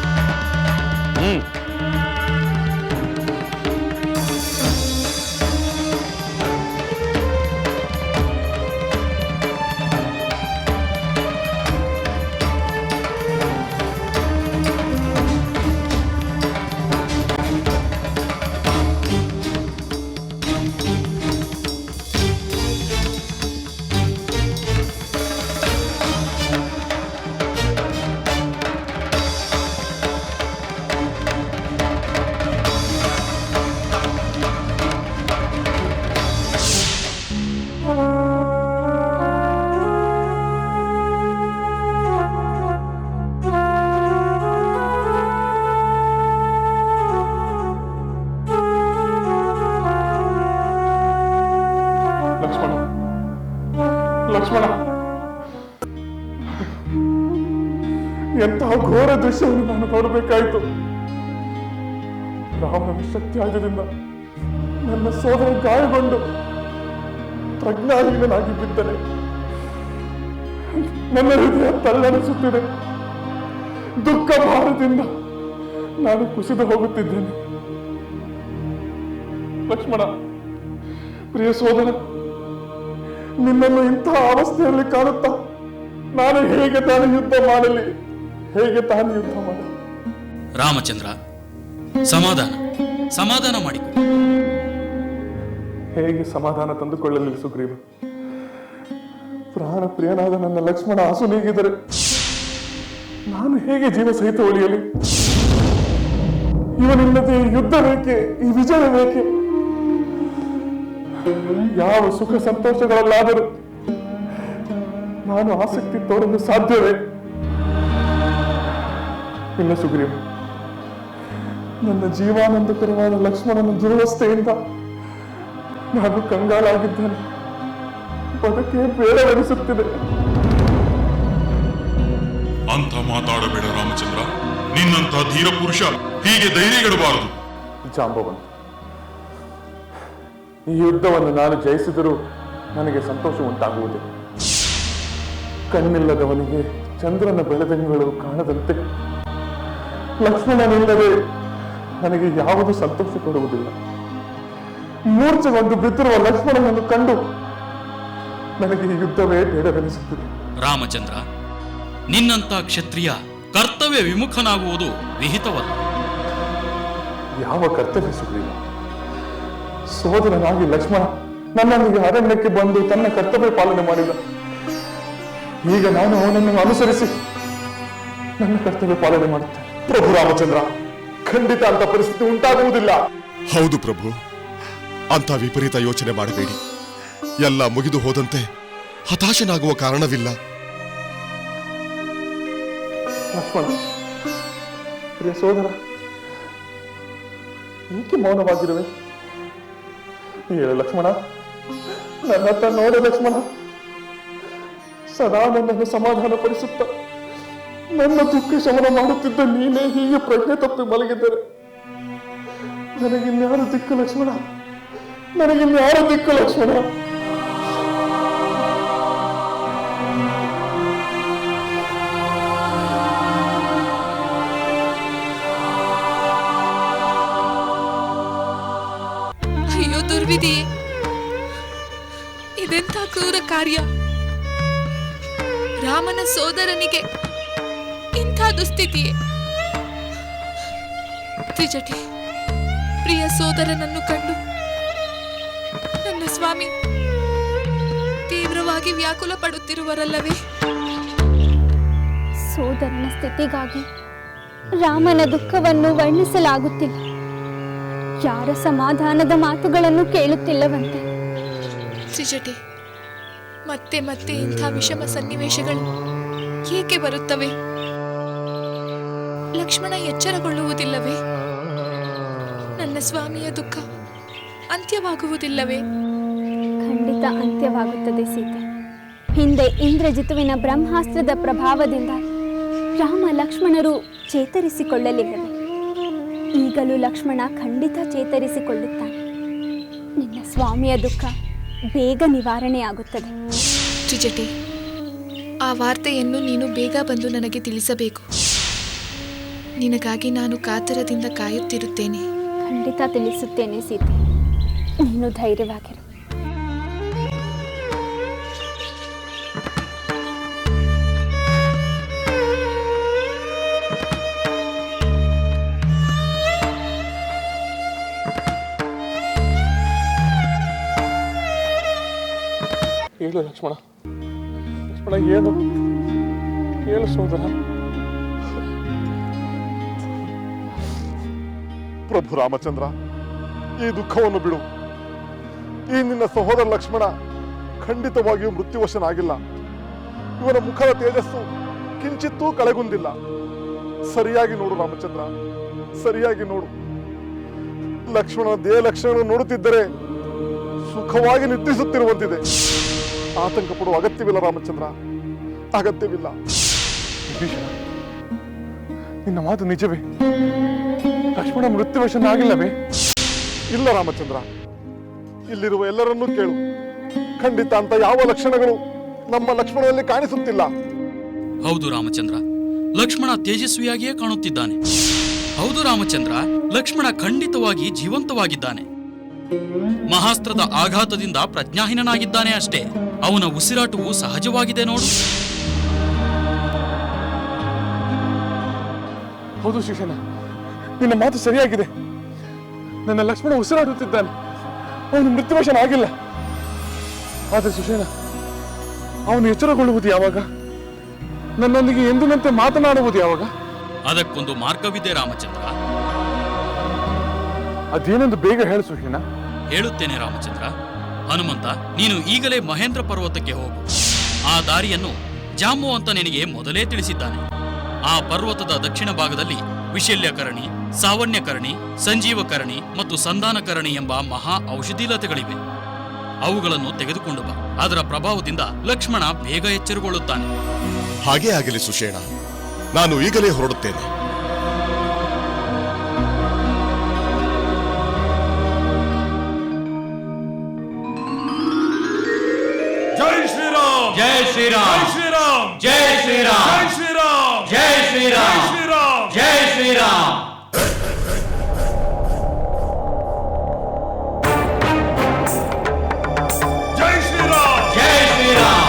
ಲಕ್ಷ್ಮಣ, ಎಂತಹ ಘೋರ ದೃಶ್ಯವನ್ನು ನಾನು ನೋಡಬೇಕಾಯಿತು. ರಾಮನ ಶಕ್ತಿಯಾಗದಿಂದ ನನ್ನ ಸೋದರ ಗಾಯಗೊಂಡು ಪ್ರಜ್ಞಾಹೀನನಾಗಿ ಬಿದ್ದನೆ. ನನ್ನ ಹೃದಯ ತಲ್ಲಣಿಸುತ್ತಿದೆ. ದುಃಖ ಭಾರದಿಂದ ನಾನು ಕುಸಿದು ಹೋಗುತ್ತಿದ್ದೇನೆ. ಲಕ್ಷ್ಮಣ, ಪ್ರಿಯ ಸೋದರ, ನಿನ್ನನ್ನು ಇಂತಹ ಅವಸ್ಥೆಯಲ್ಲಿ ಕಾಣುತ್ತಾ ನಾನು ಹೇಗೆ ತಾನು ಯುದ್ಧ ಮಾಡಲಿ? ರಾಮಚಂದ್ರ, ಸಮಾಧಾನ ಮಾಡಿಕೊ. ಹೇಗೆ ಸಮಾಧಾನ ತಂದುಕೊಳ್ಳಲಿ ಸುಗ್ರೀವ? ಪ್ರಾಣ ಪ್ರಿಯನಾದ ನನ್ನ ಲಕ್ಷ್ಮಣ ಅಸುನೀಗಿದರೆ ನಾನು ಹೇಗೆ ಜೀವ ಸಹಿತ ಉಳಿಯಲಿ? ಇವನಿಲ್ಲದೆ ಯುದ್ಧ ಬೇಕೆ, ಈ ವಿಜಯ ಬೇಕೆ? ಯಾವ ಸುಖ ಸಂತೋಷಗಳಲ್ಲಾದರೂ ನಾನು ಆಸಕ್ತಿ ತೋರಲು ಸಾಧ್ಯವೇ? ಇಲ್ಲ ಸುಗ್ರೀವ, ನನ್ನ ಜೀವಾನಂದಕರವಾದ ಲಕ್ಷ್ಮಣನ ದುರವಸ್ಥೆಯಿಂದ ನಾನು ಕಂಗಾಲಾಗಿದ್ದೇನೆ. ಬದುಕೇ ಬೇಡವೆನಿಸುತ್ತಿದೆ. ಅಂತ ಮಾತಾಡಬೇಡ ರಾಮಚಂದ್ರ. ನಿನ್ನಂತ ಧೀರ ಪುರುಷ ಹೀಗೆ ಧೈರ್ಯಗೆಡಬಾರದು. ಜಾಂಬವಂತ, ಈ ಯುದ್ಧವನ್ನು ನಾನು ಜಯಿಸಿದರೂ ನನಗೆ ಸಂತೋಷ ಉಂಟಾಗುವುದಿಲ್ಲ. ಕಣ್ಣಿಲ್ಲದವನಿಗೆ ಚಂದ್ರನ ಬೆಳದಿಂಗಳು ಕಾಣದಂತೆ ಲಕ್ಷ್ಮಣನಿಲ್ಲದೆ ನನಗೆ ಯಾವುದು ಸಂತೋಷ ಕೊಡುವುದಿಲ್ಲ. ಮೂರ್ಛೆಗೊಂಡು ಬಿದ್ದಿರುವ ಲಕ್ಷ್ಮಣನನ್ನು ಕಂಡು ನನಗೆ ಈ ಯುದ್ಧವೇ ಬೇಡವೆನಿಸುತ್ತದೆ. ರಾಮಚಂದ್ರ, ನಿನ್ನಂತ ಕ್ಷತ್ರಿಯ ಕರ್ತವ್ಯ ವಿಮುಖನಾಗುವುದು ವಿಹಿತವಲ್ಲ. ಯಾವ ಕರ್ತವ್ಯ ಸುಗ್ರೀವ? ಸೋದರನಾಗಿ ಲಕ್ಷ್ಮಣ ನನ್ನೊಂದಿಗೆ ಅರಣ್ಯಕ್ಕೆ ಬಂದು ತನ್ನ ಕರ್ತವ್ಯ ಪಾಲನೆ ಮಾಡಿದ. ಈಗ ನಾನು ಅವನನ್ನು ಅನುಸರಿಸಿ ನನ್ನ ಕರ್ತವ್ಯ ಪಾಲನೆ ಮಾಡುತ್ತೇನೆ. ಪ್ರಭು ರಾಮಚಂದ್ರ, ಖಂಡಿತ ಅಂತ ಪರಿಸ್ಥಿತಿ ಉಂಟಾಗುವುದಿಲ್ಲ. ಹೌದು ಪ್ರಭು, ಅಂತ ವಿಪರೀತ ಯೋಚನೆ ಮಾಡಬೇಡಿ. ಎಲ್ಲ ಮುಗಿದು ಹೋದಂತೆ ಹತಾಶನಾಗುವ ಕಾರಣವಿಲ್ಲ. ಲಕ್ಷ್ಮಣ, ಪ್ರಿಯ ಸೋದರ, ಏಕೆ ಮೌನವಾಗಿರುವೆ? ಹೇಳು ಲಕ್ಷ್ಮಣ, ನನ್ನತ್ತ ನೋಡು ಲಕ್ಷ್ಮಣ. ಸದಾ ನನ್ನನ್ನು ಸಮಾಧಾನ ಪಡಿಸುತ್ತ ನನ್ನ ದುಃಖ ಶಮನ ಮಾಡುತ್ತಿದ್ದ ನೀನೇ ಹೀಗೆ ಪ್ರಜ್ಞೆ ತಪ್ಪಿ ಮಲಗಿದ್ದರೆ ನನಗಿನ್ಯಾರು ದಿಕ್ಕು ಲಕ್ಷ್ಮಣ? ನನಗಿನ್ಯಾರು ದಿಕ್ಕು ಲಕ್ಷ್ಮಣ? ಅಯ್ಯೋ ದುರ್ವಿಧಿಯೇ, ಇದೆಂಥ ಕ್ರೂರ ಕಾರ್ಯ! ರಾಮನ ಸೋದರನಿಗೆ ಇಂಥ ದುಸ್ಥಿತಿಯೇ? ತ್ರಿಜಟಿ, ಪ್ರಿಯ ಸೋದರನನ್ನು ಕಂಡು ನನ್ನ ಸ್ವಾಮಿ ತೀವ್ರವಾಗಿ ವ್ಯಾಕುಲ ಪಡುತ್ತಿರುವರಲ್ಲವೇ? ಸೋದರನ ಸ್ಥಿತಿಗಾಗಿ ರಾಮನ ದುಃಖವನ್ನು ವರ್ಣಿಸಲಾಗುತ್ತಿಲ್ಲ. ಯಾರ ಸಮಾಧಾನದ ಮಾತುಗಳನ್ನು ಕೇಳುತ್ತಿಲ್ಲವಂತೆ. ತ್ರಿಜಟೆ, ಮತ್ತೆ ಮತ್ತೆ ಇಂಥ ವಿಷಮ ಸನ್ನಿವೇಶಗಳು ಏಕೆ ಬರುತ್ತವೆ? ಲಕ್ಷ್ಮಣ ಎಚ್ಚರಗೊಳ್ಳುವುದಿಲ್ಲವೇ? ನನ್ನ ಸ್ವಾಮಿಯ ದುಃಖ ಅಂತ್ಯವಾಗುವುದಿಲ್ಲವೇ? ಖಂಡಿತ ಅಂತ್ಯವಾಗುತ್ತದೆ ಸೀತೆ. ಹಿಂದೆ ಇಂದ್ರಜಿತುವಿನ ಬ್ರಹ್ಮಾಸ್ತ್ರದ ಪ್ರಭಾವದಿಂದ ರಾಮ ಲಕ್ಷ್ಮಣರು ಚೇತರಿಸಿಕೊಳ್ಳಲಿಲ್ಲವೇ? ಈಗಲೂ ಲಕ್ಷ್ಮಣ ಖಂಡಿತ ಚೇತರಿಸಿಕೊಳ್ಳುತ್ತಾನೆ. ನಿನ್ನ ಸ್ವಾಮಿಯ ದುಃಖ ಬೇಗ ನಿವಾರಣೆಯಾಗುತ್ತದೆ. ತ್ರಿಜಟೆ, ಆ ವಾರ್ತೆಯನ್ನು ನೀನು ಬೇಗ ಬಂದು ನನಗೆ ತಿಳಿಸಬೇಕು. ನಿನಗಾಗಿ ನಾನು ಕಾತರದಿಂದ ಕಾಯುತ್ತಿರುತ್ತೇನೆ. ಖಂಡಿತ ತಿಳಿಸುತ್ತೇನೆ ಸೀತೆ, ನೀನು ಧೈರ್ಯವಾಗಿರು. ಹೇಳು ಲಕ್ಷ್ಮಣ, ಲಕ್ಷ್ಮಣ ಏನು ಹೇಳು ಸೋದರ. ಪ್ರಭು ರಾಮಚಂದ್ರ, ಈ ದುಃಖವನ್ನು ಬಿಡು. ಈ ನಿನ್ನ ಸಹೋದರ ಲಕ್ಷ್ಮಣ ಖಂಡಿತವಾಗಿಯೂ ಮೃತ್ಯುವಶನಾಗಿಲ್ಲ. ಇವನ ಮುಖದ ತೇಜಸ್ಸು ಕಿಂಚಿತ್ತೂ ಕಳೆಗುಂದಿಲ್ಲ. ಸರಿಯಾಗಿ ನೋಡು ರಾಮಚಂದ್ರ, ಸರಿಯಾಗಿ ನೋಡು. ಲಕ್ಷ್ಮಣನ ದೇಹ ಲಕ್ಷಣವನ್ನು ನೋಡುತ್ತಿದ್ದರೆ ಸುಖವಾಗಿ ನಿದ್ರಿಸುತ್ತಿರುವಂತಿದೆ. ಆತಂಕ ಪಡುವ ಅಗತ್ಯವಿಲ್ಲ ರಾಮಚಂದ್ರ, ಅಗತ್ಯವಿಲ್ಲ. ವಿಭೀಷಣ, ನಿನ್ನ ಮಾತು ನಿಜವೇ? ಲಕ್ಷ್ಮಣ ಮೃತ್ಯುವಶನಾಗಿಲ್ಲವೇ? ಇಲ್ಲ ರಾಮಚಂದ್ರ, ಇಲ್ಲಿರುವ ಎಲ್ಲರನ್ನೂ ಕೇಳು. ಖಂಡಿತ ಅಂತ ಯಾವ ಲಕ್ಷಣಗಳು ನಮ್ಮ ಲಕ್ಷ್ಮಣನಲ್ಲಿ ಕಾಣಿಸುತ್ತಿಲ್ಲ. ಹೌದು ರಾಮಚಂದ್ರ, ಲಕ್ಷ್ಮಣ ತೇಜಸ್ವಿಯಾಗಿಯೇ ಕಾಣುತ್ತಿದ್ದಾನೆ. ಹೌದು ರಾಮಚಂದ್ರ, ಲಕ್ಷ್ಮಣ ಖಂಡಿತವಾಗಿ ಜೀವಂತವಾಗಿದ್ದಾನೆ. ಮಹಾಸ್ತ್ರದ ಆಘಾತದಿಂದ ಪ್ರಜ್ಞಾಹೀನನಾಗಿದ್ದಾನೆ ಅಷ್ಟೇ. ಅವನ ಉಸಿರಾಟವು ಸಹಜವಾಗಿದೆ ನೋಡು. ಹೌದು ಶಿಕ್ಷಣ, ನಿನ್ನ ಮಾತು ಸರಿಯಾಗಿದೆ. ನನ್ನ ಲಕ್ಷ್ಮಣ ಉಸಿರಾಡುತ್ತಿದ್ದಾನೆ, ಅವನು ಮೃತ್ಯುವಶನಾಗಿಲ್ಲ. ಆದರೆ ಸುಷೇಣ, ಅವನು ಎಚ್ಚರಗೊಳ್ಳುವುದು ಯಾವಾಗ? ನನ್ನೊಂದಿಗೆ ಎಂದಿನಂತೆ ಮಾತನಾಡುವುದು ಯಾವಾಗ? ಅದಕ್ಕೊಂದು ಮಾರ್ಗವಿದೆ ರಾಮಚಂದ್ರ. ಅದೇನೆಂದು ಬೇಗ ಹೇಳು ಸುಷೇಣ. ಹೇಳುತ್ತೇನೆ ರಾಮಚಂದ್ರ. ಹನುಮಂತ, ನೀನು ಈಗಲೇ ಮಹೇಂದ್ರ ಪರ್ವತಕ್ಕೆ ಹೋಗು. ಆ ದಾರಿಯನ್ನು ಜಾಮು ಅಂತ ನಿನಗೆ ಮೊದಲೇ ತಿಳಿಸಿದ್ದಾನೆ. ಆ ಪರ್ವತದ ದಕ್ಷಿಣ ಭಾಗದಲ್ಲಿ ವಿಶಲ್ಯಕರಣಿ, ಸಾವಣ್ಯಕರಣಿ, ಸಂಜೀವಕರಣಿ ಮತ್ತು ಸಂಧಾನಕರಣಿ ಎಂಬ ಮಹಾ ಔಷಧೀಲತೆಗಳಿವೆ. ಅವುಗಳನ್ನು ತೆಗೆದುಕೊಂಡು ಬಾ. ಅದರ ಪ್ರಭಾವದಿಂದ ಲಕ್ಷ್ಮಣ ಬೇಗ ಎಚ್ಚರಗೊಳ್ಳುತ್ತಾನೆ. ಹಾಗೇ ಆಗಲಿ ಸುಷೇಣ, ನಾನು ಈಗಲೇ ಹೊರಡುತ್ತೇನೆ. ಜೈ ಶ್ರೀರಾಮ್, ಜೈ ಶ್ರೀರಾಮ್, ಜೈ ಶ್ರೀರಾಮ್, ಜೈ ಶ್ರೀರಾಮ್, ಜೈ ಶ್ರೀರಾಮ್, ಜೈ ಶ್ರೀರಾಮ್. ಜೈ ಶ್ರೀರಾಮ್, ಜೈ ಶ್ರೀರಾಮ್.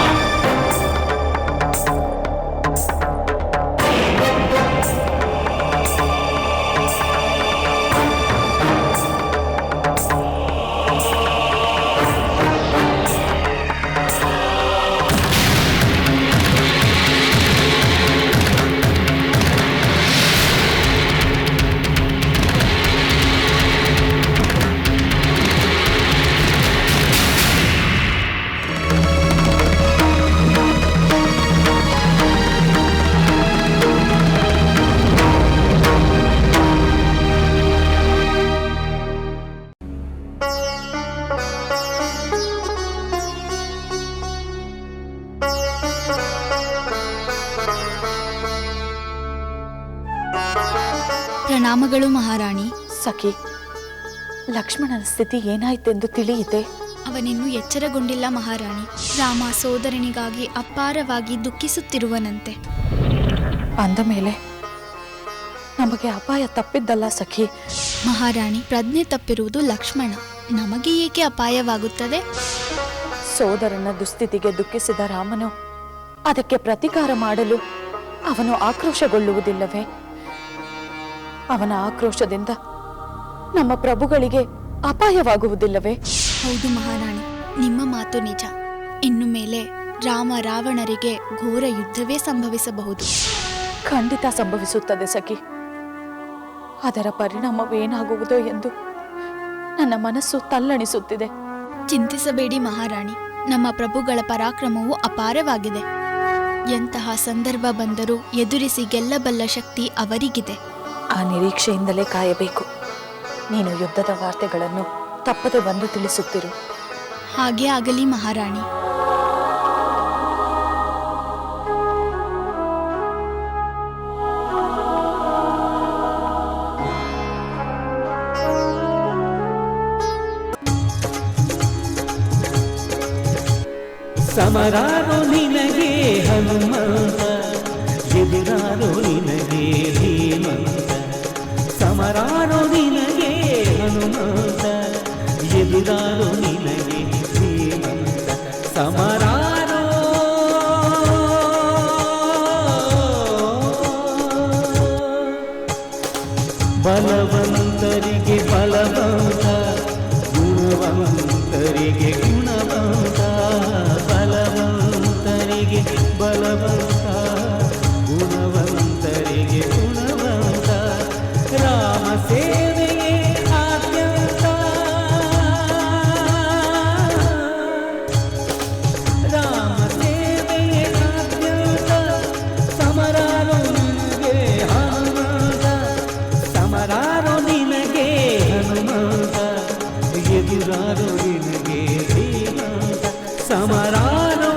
ಪ್ರಣಾಮಗಳು ಮಹಾರಾಣಿ. ಸಖಿ, ಲಕ್ಷ್ಮಣನ ಸ್ಥಿತಿ ಏನಾಯ್ತೆಂದು ತಿಳಿಯಿತೆ? ಅವನಿನ್ನೂ ಎಚ್ಚರಗೊಂಡಿಲ್ಲ ಮಹಾರಾಣಿ. ರಾಮ ಸೋದರನಿಗಾಗಿ ಅಪಾರವಾಗಿ ದುಃಖಿಸುತ್ತಿರುವನಂತೆ. ಅಂದ ಮೇಲೆ ನಮಗೆ ಅಪಾಯ ತಪ್ಪಿದ್ದಲ್ಲ ಸಖಿ. ಮಹಾರಾಣಿ, ಪ್ರಜ್ಞೆ ತಪ್ಪಿರುವುದು ಲಕ್ಷ್ಮಣ. ನಮಗೆ ಏಕೆ ಅಪಾಯವಾಗುತ್ತದೆ? ಸೋದರನ ದುಸ್ಥಿತಿಗೆ ದುಃಖಿಸಿದ ರಾಮನು ಅದಕ್ಕೆ ಪ್ರತೀಕಾರ ಮಾಡಲು ಅವನು ಆಕ್ರೋಶಗೊಳ್ಳುವುದಿಲ್ಲವೇ? ಅವನ ಆಕ್ರೋಶದಿಂದ ನಮ್ಮ ಪ್ರಭುಗಳಿಗೆ ಅಪಾಯವಾಗುವುದಿಲ್ಲವೇ? ಹೌದು ಮಹಾರಾಣಿ, ನಿಮ್ಮ ಮಾತು ನಿಜ. ಇನ್ನು ಮೇಲೆ ರಾಮ ರಾವಣರಿಗೆ ಘೋರ ಯುದ್ಧವೇ ಸಂಭವಿಸಬಹುದು. ಖಂಡಿತ ಸಂಭವಿಸುತ್ತದೆ ಸಖಿ. ಅದರ ಪರಿಣಾಮವೇನಾಗುವುದೋ ಎಂದು ನನ್ನ ಮನಸ್ಸು ತಲ್ಲಣಿಸುತ್ತಿದೆ. ಚಿಂತಿಸಬೇಡಿ ಮಹಾರಾಣಿ, ನಮ್ಮ ಪ್ರಭುಗಳ ಪರಾಕ್ರಮವು ಅಪಾರವಾಗಿದೆ. ಎಂತಹ ಸಂದರ್ಭ ಬಂದರೂ ಎದುರಿಸಿ ಗೆಲ್ಲಬಲ್ಲ ಶಕ್ತಿ ಅವರಿಗಿದೆ. ಆ ನಿರೀಕ್ಷೆಯಿಂದಲೇ ಕಾಯಬೇಕು. ನೀನು ಯುದ್ಧದ ವಾರ್ತೆಗಳನ್ನು ತಪ್ಪದೆ ಬಂದು ತಿಳಿಸುತ್ತಿರು. ಹಾಗೇ ಆಗಲಿ ಮಹಾರಾಣಿ. ಸಮರಾರೋ ನಿನಗೆ ಹನುಮಂತ, ಎದುರಾರೋ ನಿನಗೆ ಧೀಮಂತ. ಸಮರಾರೋ ನಿನಗೆ ಹನುಮಂತ, ಎದುರಾರೋ ನಿನಗೆ ಧೀಮಂತ. ಸಮರಾರೋ ಬಲವಂತರಿಗೆ ಬಲವಂತ, ಗುಣವಂತರಿಗೆ ಗುಣವಂತ. ಬಲವಂತರಿಗೆ ಬಲವಂತ, ಗುಣವಂತರಿಗೆ ಗುಣವಂತ. ರಾಮ ಸೇವೆಯೇ ಆದ್ಯಂತ, ರಾಮ ಸೇವೆಯೇ ಆದ್ಯಂತ. ಸಮರಾರೋ ನಿನಗೆ ಹನುಮಂತ, ಸಮರಾರೋ ನಿನಗೆ ಹನುಮಂತ. ಎದುರಾರೋ ನಿನಗೆ ಧೀಮಂತ. ಸಮರಾರೋ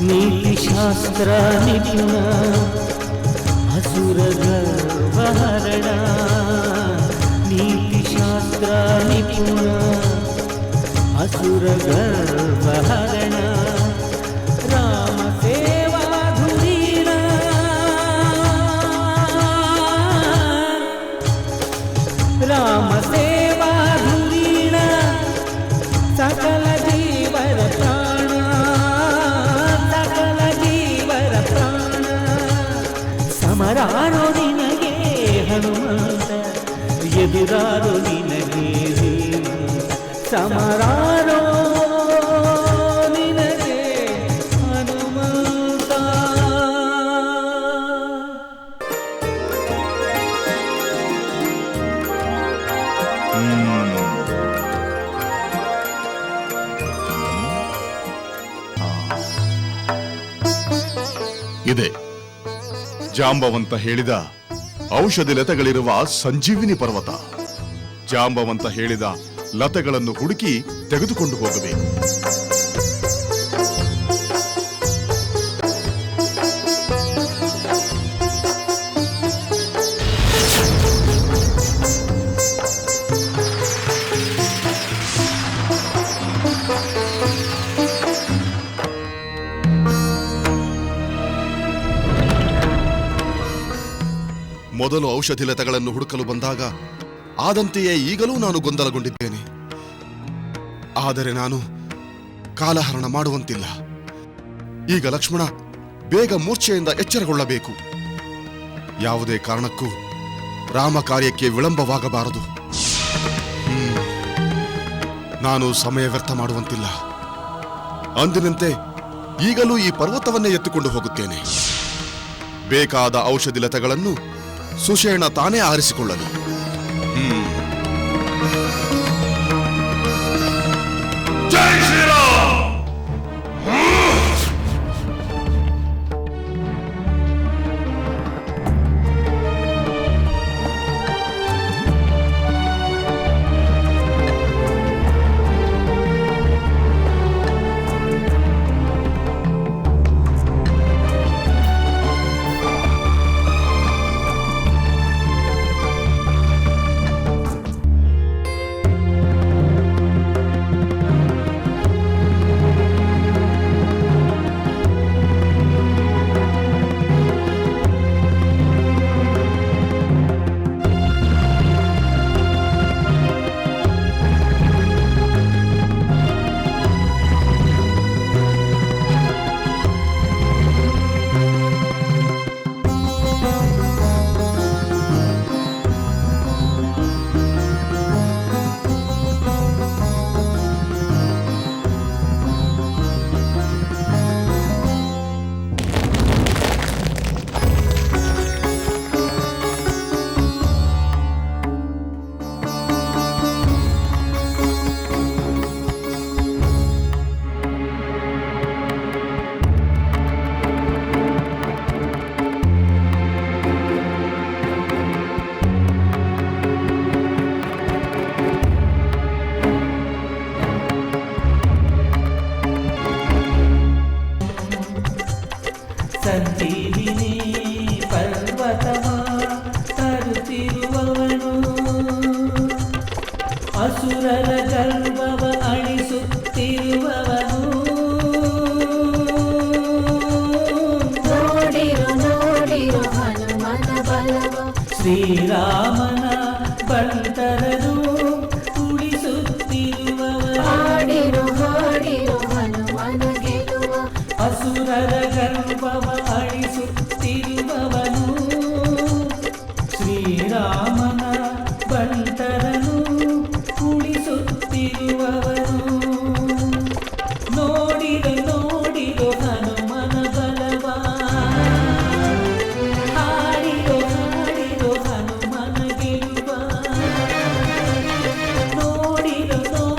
ನೀತಿಶಾಸ್ತ್ರ ನಿಪುಣ, ಅಸುರ ಗರ್ವಹರಣ. ನೀತಿಶಾಸ್ತ್ರ ನಿಪುಣ, ಅಸುರ ಗರ್ವಹರಣ. ರಾಮ ಸೇವಾ ಧುರೀಣ, ರಾಮ ಸೇವಾ ಧುರೀಣ. ಸಕಲ ಜೀವರ ಪ್ರಾಣ, ಸಕಲ ಜೀವರ ಪ್ರಾಣ. ಸಮರಾರೋ ನಿನಗೆ ಹನುಮಂತ, ಎದುರಾರೋ ನಿನಗೆ ಧೀಮಂತ. ಸಮರಾರೋ ನಿನಗೆ ಹನುಮಂತ. ಇದೆ ಜಾಂಬವಂತ ಹೇಳಿದ ಔಷಧಿ ಲತೆಗಳಿರುವ ಸಂಜೀವಿನಿ ಪರ್ವತ. ಜಾಂಬವಂತ ಹೇಳಿದ ಲತೆಗಳನ್ನು ಹುಡುಕಿ ತೆಗೆದುಕೊಂಡು ಹೋಗಬೇಕು. ಮೊದಲು ಔಷಧಿ ಲತೆಗಳನ್ನು ಹುಡುಕಲು ಬಂದಾಗ ಆದಂತೆಯೇ ಈಗಲೂ ನಾನು ಗೊಂದಲಗೊಂಡಿದ್ದೇನೆ. ಆದರೆ ನಾನು ಕಾಲಹರಣ ಮಾಡುವಂತಿಲ್ಲ. ಈಗ ಲಕ್ಷ್ಮಣ ಬೇಗ ಮೂರ್ಛೆಯಿಂದ ಎಚ್ಚರಗೊಳ್ಳಬೇಕು. ಯಾವುದೇ ಕಾರಣಕ್ಕೂ ರಾಮ ಕಾರ್ಯಕ್ಕೆ ವಿಳಂಬವಾಗಬಾರದು. ನಾನು ಸಮಯ ವ್ಯರ್ಥ ಮಾಡುವಂತಿಲ್ಲ. ಅಂದಿನಂತೆ ಈಗಲೂ ಈ ಪರ್ವತವನ್ನೇ ಎತ್ತಿಕೊಂಡು ಹೋಗುತ್ತೇನೆ. ಬೇಕಾದ ಔಷಧಿ ಲತೆಗಳನ್ನು ಸುಷೇಣ ತಾನೇ ಆರಿಸಿಕೊಳ್ಳಲಿ. ಜೈ ಶ್ರೀರಾಮ್. ಸಂಜೀವಿನಿ ಪರ್ವತವ ತರುತ್ತಿರುವವನು ಅಸುರರ ಗರ್ವವ ಅಳಿಸುತ್ತಿರುವವನು ನೋಡಿರು ನೋಡಿರು ಹನುಮನ ಬಲವ ಶ್ರೀರಾಮನ ಬಂಟರನು ಉಳಿಸುತ್ತಿರುವವನು ಹಾಡಿರು ಹಾಡಿರು ಹನುಮನ ಗೆಲುವ ಅಸುರರ ಗರ್ವವ ಅಳಿಸುತ್ತಿರುವವನು ಶ್ರೀರಾಮನ ಬಂಟರನು ಉಳಿಸುತ್ತಿರುವವನು ನೋಡಿರು ನೋಡಿರು ಹನುಮನ ಬಲವ ಹಾಡಿರು ಹಾಡಿರು ಹನುಮನ ಗೆಲುವ ನೋಡಿರು ನೋಡಿರು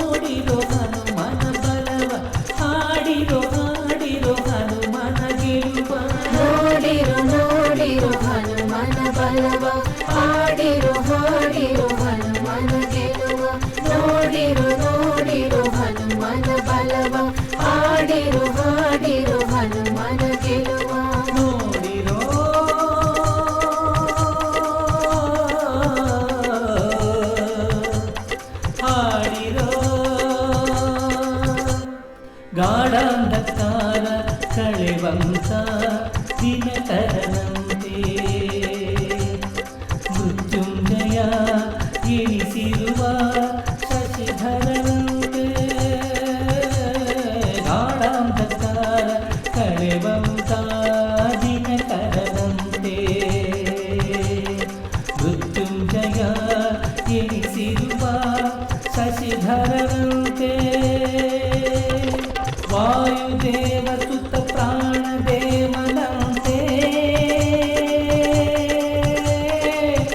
ಹನುಮನ ಬಲವ ಹಾಡಿರು ಹಾಡಿರು ಹನುಮನ ಗೆಲುವ ನೋಡಿರು ನೋಡಿರು ಹನುಮನ ಬಲವ ಹಾಡಿರು ಹಾಡಿರು ಹನುಮನ ಗೆಲುವ ನೋಡಿರು ನೋಡಿರು ಹನುಮನ ಬಲವ ಹಾಡಿರು ಹಾಡಿರು ಹನುಮನ ಗೆಲುವ ನೋಡಿರೋ ಹಾಡಿರೋ ಗಾಢಾಂಧಕಾರ ಕಳೆವಂತ ದಿನಕರನಂತೆ ಮೃತ್ಯುಂಜಯ ಎನಿಸಿರುವ ಶಶಿಧರನಂತೆ ಗಾಢಾಂಧಕಾರ ಕಳೆವಂತ ದಿನಕರನಂತೆ ಮೃತ್ಯುಂಜಯ ಎನಿಸಿರುವ ಶಶಿಧರನಂತೆ ವಾಯುದೇವ ಸುತ ಪ್ರಾಣದೇವನಂತೆ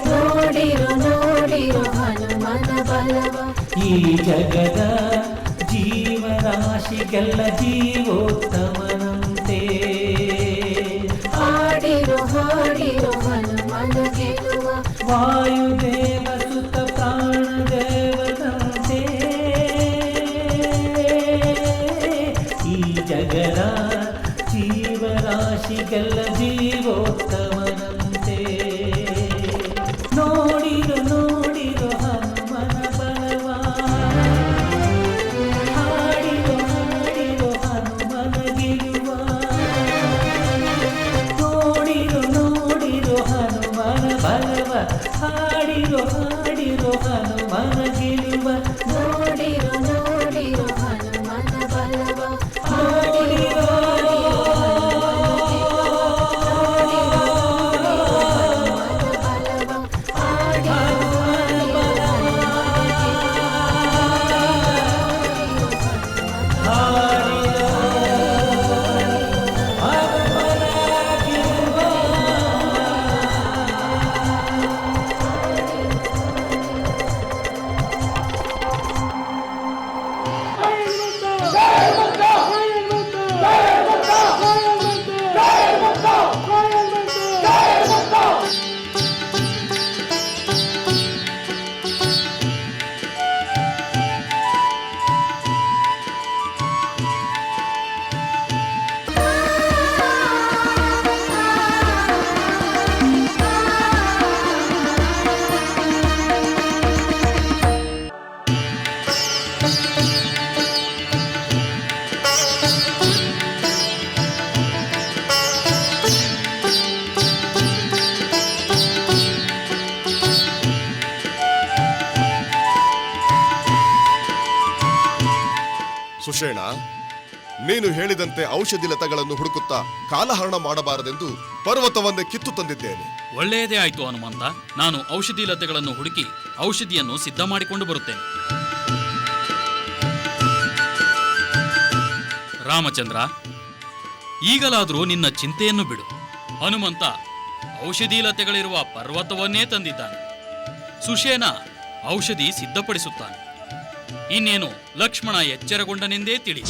ನೋಡಿರು ನೋಡಿರು ಹನುಮನ ಬಲವ ಈ ಜಗದ ಜೀವರಾಶಿಗೆಲ್ಲ ಜೀವೋತ್ತಮನಂತೆ ಹಾಡಿರು ಹಾಡಿರು ಹನುಮನ ಗೆಲುವ ವಾಯುದೇವ ಸುತ ಪ್ರಾಣದೇವನಂತೆ ಈ ಜಗದ ಜೀವರಾಶಿಗೆಲ್ಲ ಜೀವೋತ್ತಮನಂತೆ ನೋಡಿರು ನೋಡಿರು ಹನುಮನ ಬಲವ ಹಾಡಿರು ಹಾಡಿರು ಹನುಮನ ಗೆಲುವ ನೋಡಿರು ನೋಡಿರು ಹನುಮನ ಬಲವ ಹಾಡಿರು ಹಾಡಿರು ಹನುಮನ ಗೆಲುವ ನೋಡಿರು ನೋಡಿರು ಹನುಮನ ಬಲವ ನೋಡಿರೋ ಸುಷೇಣ, ನೀನು ಹೇಳಿದಂತೆ ಔಷಧಿ ಲತೆಗಳನ್ನು ಹುಡುಕುತ್ತಾ ಕಾಲಹರಣ ಮಾಡಬಾರದೆಂದು ಪರ್ವತವನ್ನೇ ಕಿತ್ತು ತಂದಿದ್ದೇನೆ. ಒಳ್ಳೆಯದೇ ಆಯ್ತು ಹನುಮಂತ. ನಾನು ಔಷಧಿ ಲತೆಗಳನ್ನು ಹುಡುಕಿ ಔಷಧಿಯನ್ನು ಸಿದ್ಧ ಮಾಡಿಕೊಂಡು ಬರುತ್ತೇನೆ. ರಾಮಚಂದ್ರ, ಈಗಲಾದರೂ ನಿನ್ನ ಚಿಂತೆಯನ್ನು ಬಿಡು. ಹನುಮಂತ ಔಷಧಿ ಲತೆಗಳಿರುವ ಪರ್ವತವನ್ನೇ ತಂದಿದ್ದಾನೆ. ಸುಷೇನ ಔಷಧಿ ಸಿದ್ಧಪಡಿಸುತ್ತಾನೆ. ಇನ್ನೇನು ಲಕ್ಷ್ಮಣ ಎಚ್ಚರಗೊಂಡನೆಂದೇ ತಿಳಿ.